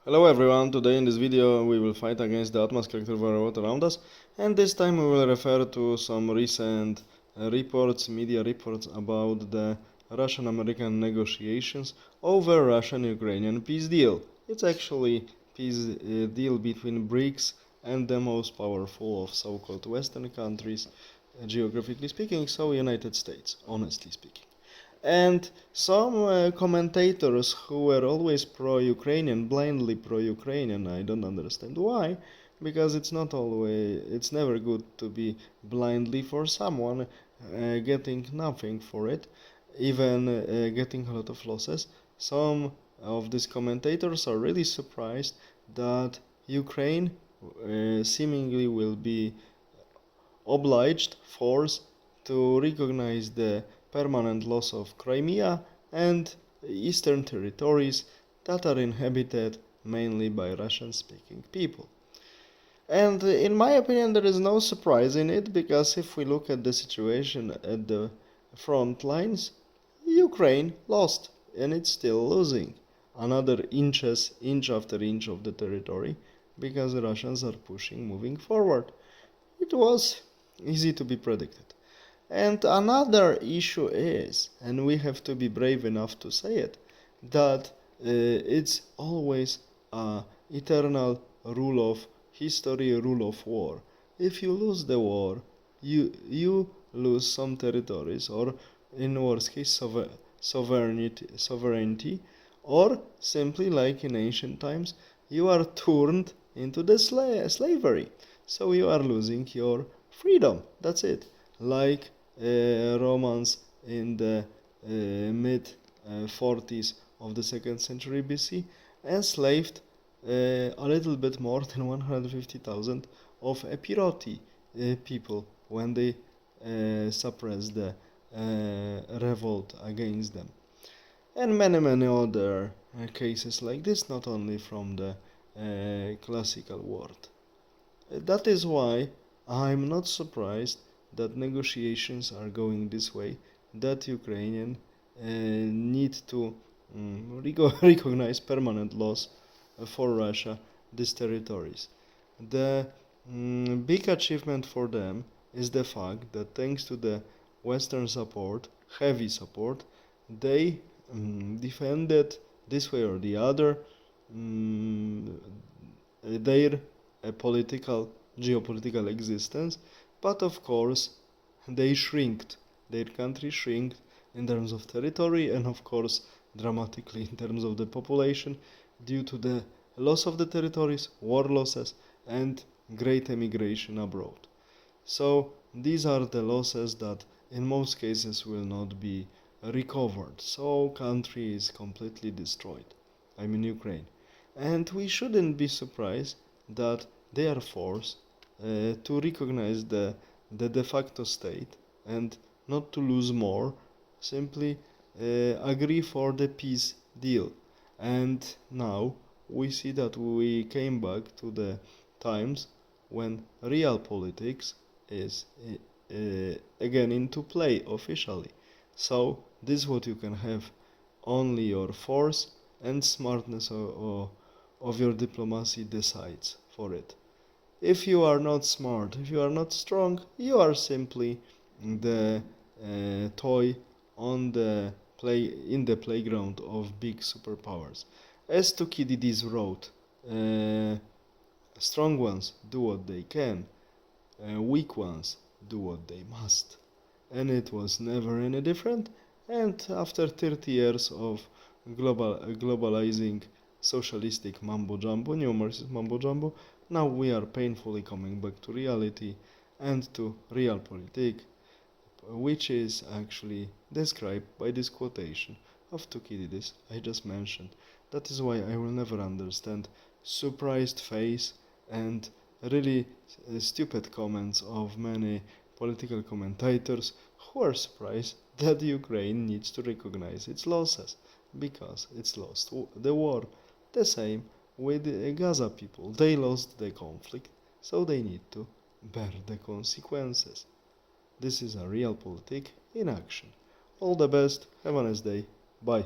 Hello everyone, today in this video we will fight against the atmospheric world around us, and this time we will refer to some recent media reports about the Russian-American negotiations over Russian-Ukrainian peace deal. It's actually peace deal between BRICS and the most powerful of so-called Western countries, geographically speaking, so United States, honestly speaking. And some commentators who were always pro-Ukrainian, blindly pro-Ukrainian, I don't understand why, because it's never good to be blindly for someone, getting nothing for it, even getting a lot of losses. Some of these commentators are really surprised that Ukraine seemingly will be forced to recognize the permanent loss of Crimea and eastern territories that are inhabited mainly by Russian-speaking people. And in my opinion, there is no surprise in it, because if we look at the situation at the front lines, Ukraine lost, and it's still losing another inch after inch of the territory, because the Russians are moving forward. It was easy to be predicted. And another issue is, and we have to be brave enough to say it, that it's always a eternal rule of history, rule of war. If you lose the war, you lose some territories, or in worst case, sovereignty, or simply like in ancient times, you are turned into the slavery. So you are losing your freedom. That's it. Like Romans in the mid 40s of the 2nd century BC enslaved a little bit more than 150,000 of Epiroti people when they suppressed the revolt against them. And many other cases like this, not only from the classical world. That is why I'm not surprised that negotiations are going this way, that Ukrainians need to recognize permanent loss for Russia these territories. The big achievement for them is the fact that thanks to the Western support, heavy support, they defended this way or the other their geopolitical existence, but of course their country shrinked in terms of territory, and of course dramatically in terms of the population, due to the loss of the territories, war losses, and great emigration abroad. So these are the losses that in most cases will not be recovered. So country is completely destroyed. I mean Ukraine. And we shouldn't be surprised that they are forced to recognize the de facto state and not to lose more, simply agree for the peace deal. And now we see that we came back to the times when real politics is again into play officially. So this is what you can have: only your force and smartness of your diplomacy decides for it. If you are not smart, if you are not strong, you are simply the toy in the playground of big superpowers. As Thucydides wrote, strong ones do what they can, weak ones do what they must. And it was never any different. And after 30 years of globalizing socialistic mumbo jumbo, new Marxist mumbo jumbo, now we are painfully coming back to reality and to realpolitik, which is actually described by this quotation of Thucydides I just mentioned. That is why I will never understand surprised face and really stupid comments of many political commentators who are surprised that Ukraine needs to recognize its losses because it's lost the war. The same with the Gaza people. They lost the conflict, so they need to bear the consequences. This is a realpolitik in action. All the best, have a nice day, bye.